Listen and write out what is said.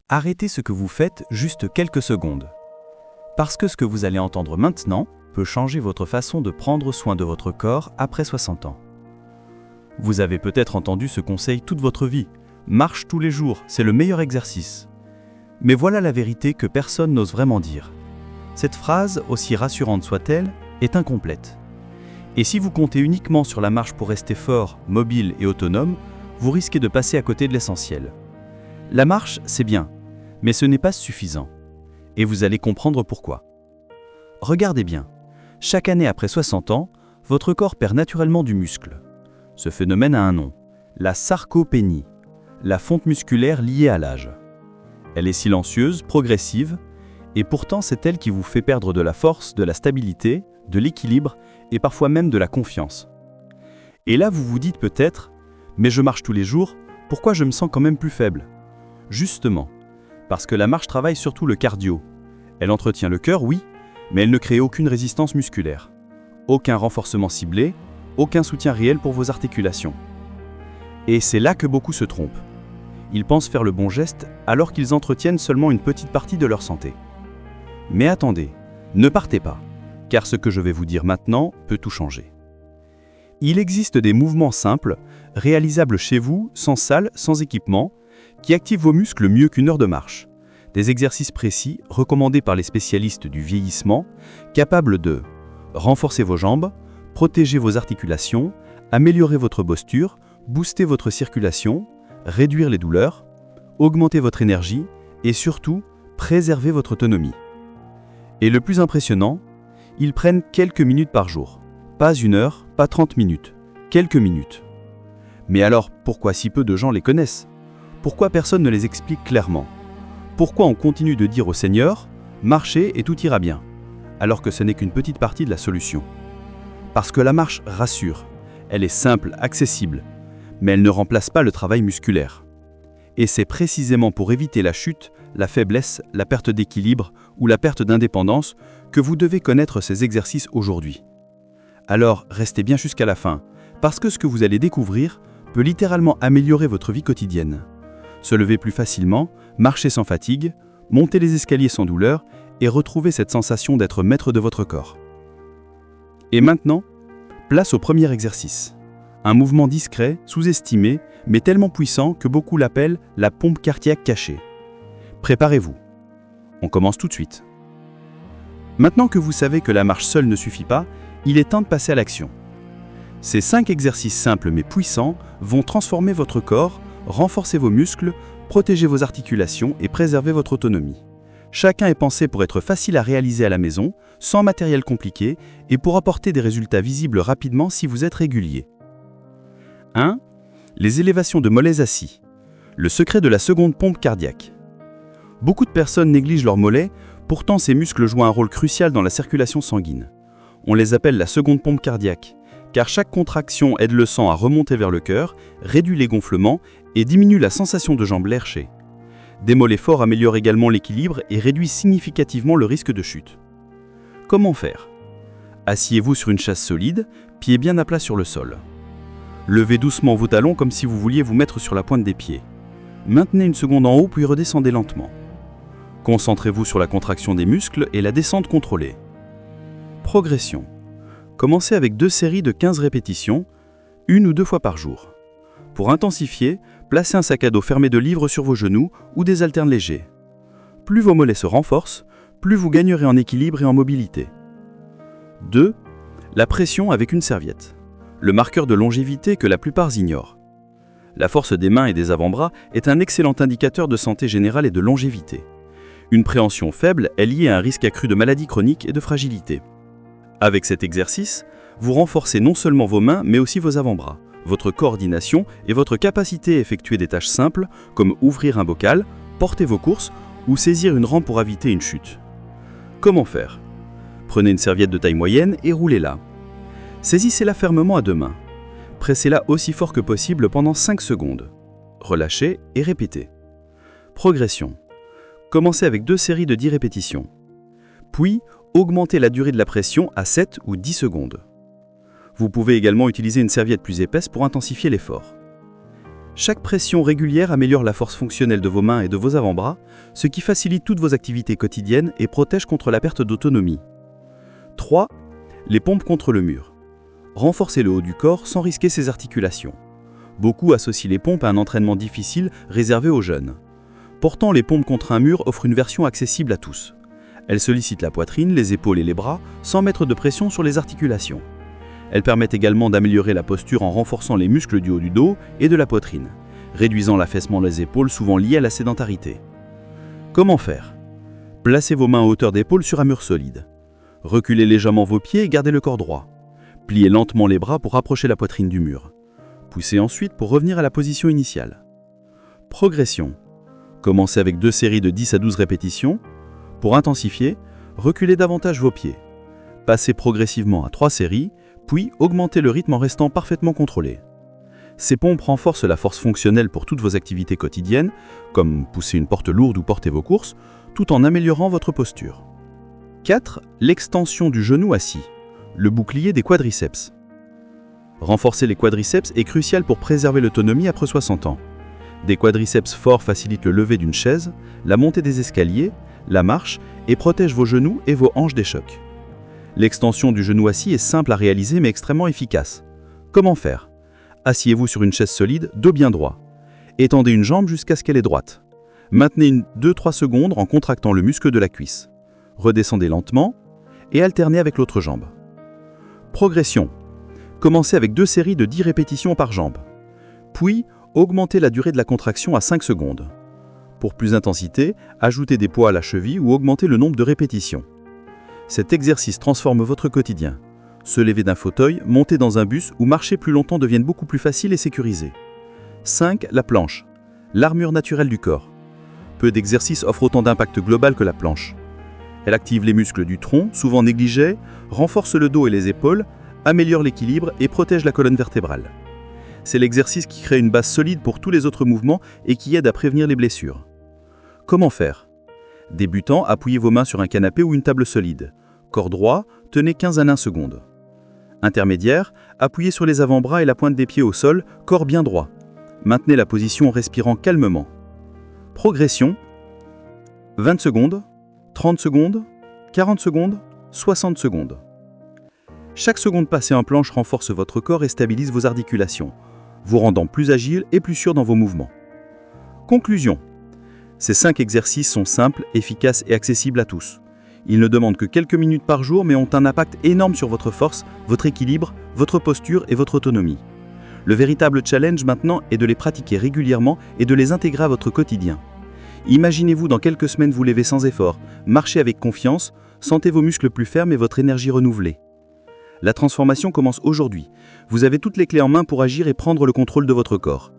Arrêtez ce que vous faites juste quelques secondes. Parce que ce que vous allez entendre maintenant peut changer votre façon de prendre soin de votre corps après 60 ans. Vous avez peut-être entendu ce conseil toute votre vie. Marche tous les jours, c'est le meilleur exercice. Mais voilà la vérité que personne n'ose vraiment dire. Cette phrase, aussi rassurante soit-elle, est incomplète. Et si vous comptez uniquement sur la marche pour rester fort, mobile et autonome, vous risquez de passer à côté de l'essentiel. La marche, c'est bien, mais ce n'est pas suffisant. Et vous allez comprendre pourquoi. Regardez bien, chaque année après 60 ans, votre corps perd naturellement du muscle. Ce phénomène a un nom, la sarcopénie, la fonte musculaire liée à l'âge. Elle est silencieuse, progressive, et pourtant c'est elle qui vous fait perdre de la force, de la stabilité, de l'équilibre et parfois même de la confiance. Et là vous vous dites peut-être, mais je marche tous les jours, pourquoi je me sens quand même plus faible ? Justement, parce que la marche travaille surtout le cardio. Elle entretient le cœur, oui, mais elle ne crée aucune résistance musculaire. Aucun renforcement ciblé, aucun soutien réel pour vos articulations. Et c'est là que beaucoup se trompent. Ils pensent faire le bon geste alors qu'ils entretiennent seulement une petite partie de leur santé. Mais attendez, ne partez pas, car ce que je vais vous dire maintenant peut tout changer. Il existe des mouvements simples, réalisables chez vous, sans salle, sans équipement, qui activent vos muscles mieux qu'une heure de marche. Des exercices précis, recommandés par les spécialistes du vieillissement, capables de renforcer vos jambes, protéger vos articulations, améliorer votre posture, booster votre circulation, réduire les douleurs, augmenter votre énergie et surtout, préserver votre autonomie. Et le plus impressionnant, ils prennent quelques minutes par jour. Pas une heure, pas 30 minutes, quelques minutes. Mais alors, pourquoi si peu de gens les connaissent ? Pourquoi personne ne les explique clairement ? Pourquoi on continue de dire au Seigneur « marchez et tout ira bien », alors que ce n'est qu'une petite partie de la solution ? Parce que la marche rassure, elle est simple, accessible, mais elle ne remplace pas le travail musculaire. Et c'est précisément pour éviter la chute, la faiblesse, la perte d'équilibre ou la perte d'indépendance que vous devez connaître ces exercices aujourd'hui. Alors, restez bien jusqu'à la fin, parce que ce que vous allez découvrir peut littéralement améliorer votre vie quotidienne. Se lever plus facilement, marcher sans fatigue, monter les escaliers sans douleur et retrouver cette sensation d'être maître de votre corps. Et maintenant, place au premier exercice. Un mouvement discret, sous-estimé, mais tellement puissant que beaucoup l'appellent la pompe cardiaque cachée. Préparez-vous. On commence tout de suite. Maintenant que vous savez que la marche seule ne suffit pas, il est temps de passer à l'action. Ces 5 exercices simples mais puissants vont transformer votre corps, renforcer vos muscles, protéger vos articulations et préserver votre autonomie. Chacun est pensé pour être facile à réaliser à la maison, sans matériel compliqué et pour apporter des résultats visibles rapidement si vous êtes régulier. 1. Les élévations de mollets assis. Le secret de la seconde pompe cardiaque. Beaucoup de personnes négligent leurs mollets, pourtant ces muscles jouent un rôle crucial dans la circulation sanguine. On les appelle la seconde pompe cardiaque, car chaque contraction aide le sang à remonter vers le cœur, réduit les gonflements et diminue la sensation de jambes lâchées. Des mollets forts améliorent également l'équilibre et réduisent significativement le risque de chute. Comment faire ? Asseyez-vous sur une chaise solide, pieds bien à plat sur le sol. Levez doucement vos talons comme si vous vouliez vous mettre sur la pointe des pieds. Maintenez une seconde en haut puis redescendez lentement. Concentrez-vous sur la contraction des muscles et la descente contrôlée. Progression. Commencez avec 2 séries de 15 répétitions, 1 ou 2 fois par jour. Pour intensifier, placez un sac à dos fermé de livres sur vos genoux ou des haltères légers. Plus vos mollets se renforcent, plus vous gagnerez en équilibre et en mobilité. 2. La pression avec une serviette. Le marqueur de longévité que la plupart ignorent. La force des mains et des avant-bras est un excellent indicateur de santé générale et de longévité. Une préhension faible est liée à un risque accru de maladies chroniques et de fragilité. Avec cet exercice, vous renforcez non seulement vos mains mais aussi vos avant-bras, votre coordination et votre capacité à effectuer des tâches simples comme ouvrir un bocal, porter vos courses ou saisir une rampe pour éviter une chute. Comment faire ? Prenez une serviette de taille moyenne et roulez-la. Saisissez-la fermement à 2 mains. Pressez-la aussi fort que possible pendant 5 secondes. Relâchez et répétez. Progression. Commencez avec 2 séries de 10 répétitions. Puis, augmentez la durée de la pression à 7 ou 10 secondes. Vous pouvez également utiliser une serviette plus épaisse pour intensifier l'effort. Chaque pression régulière améliore la force fonctionnelle de vos mains et de vos avant-bras, ce qui facilite toutes vos activités quotidiennes et protège contre la perte d'autonomie. 3. Les pompes contre le mur. Renforcez le haut du corps sans risquer ses articulations. Beaucoup associent les pompes à un entraînement difficile réservé aux jeunes. Pourtant, les pompes contre un mur offrent une version accessible à tous. Elles sollicitent la poitrine, les épaules et les bras sans mettre de pression sur les articulations. Elles permettent également d'améliorer la posture en renforçant les muscles du haut du dos et de la poitrine, réduisant l'affaissement des épaules souvent lié à la sédentarité. Comment faire? Placez vos mains à hauteur d'épaule sur un mur solide. Reculez légèrement vos pieds et gardez le corps droit. Pliez lentement les bras pour rapprocher la poitrine du mur. Poussez ensuite pour revenir à la position initiale. Progression. Commencez avec 2 séries de 10 à 12 répétitions. Pour intensifier, reculez davantage vos pieds. Passez progressivement à 3 séries, puis augmentez le rythme en restant parfaitement contrôlé. Ces pompes renforcent la force fonctionnelle pour toutes vos activités quotidiennes, comme pousser une porte lourde ou porter vos courses, tout en améliorant votre posture. 4. L'extension du genou assis, le bouclier des quadriceps. Renforcer les quadriceps est crucial pour préserver l'autonomie après 60 ans. Des quadriceps forts facilitent le lever d'une chaise, la montée des escaliers, la marche et protègent vos genoux et vos hanches des chocs. L'extension du genou assis est simple à réaliser mais extrêmement efficace. Comment faire? Asseyez-vous sur une chaise solide, dos bien droit. Étendez une jambe jusqu'à ce qu'elle est droite. Maintenez 2-3 secondes en contractant le muscle de la cuisse. Redescendez lentement et alternez avec l'autre jambe. Progression. Commencez avec 2 séries de 10 répétitions par jambe. Puis, augmentez la durée de la contraction à 5 secondes. Pour plus d'intensité, ajoutez des poids à la cheville ou augmentez le nombre de répétitions. Cet exercice transforme votre quotidien. Se lever d'un fauteuil, monter dans un bus ou marcher plus longtemps deviennent beaucoup plus faciles et sécurisés. 5. La planche. L'armure naturelle du corps. Peu d'exercices offrent autant d'impact global que la planche. Elle active les muscles du tronc, souvent négligés, renforce le dos et les épaules, améliore l'équilibre et protège la colonne vertébrale. C'est l'exercice qui crée une base solide pour tous les autres mouvements et qui aide à prévenir les blessures. Comment faire? Débutant, appuyez vos mains sur un canapé ou une table solide. Corps droit, tenez 15 à 20 secondes. Intermédiaire, appuyez sur les avant-bras et la pointe des pieds au sol, corps bien droit. Maintenez la position en respirant calmement. Progression. 20 secondes, 30 secondes, 40 secondes, 60 secondes. Chaque seconde passée en planche renforce votre corps et stabilise vos articulations, vous rendant plus agile et plus sûr dans vos mouvements. Conclusion. Ces 5 exercices sont simples, efficaces et accessibles à tous. Ils ne demandent que quelques minutes par jour mais ont un impact énorme sur votre force, votre équilibre, votre posture et votre autonomie. Le véritable challenge maintenant est de les pratiquer régulièrement et de les intégrer à votre quotidien. Imaginez-vous dans quelques semaines vous lever sans effort, marcher avec confiance, sentez vos muscles plus fermes et votre énergie renouvelée. La transformation commence aujourd'hui. Vous avez toutes les clés en main pour agir et prendre le contrôle de votre corps.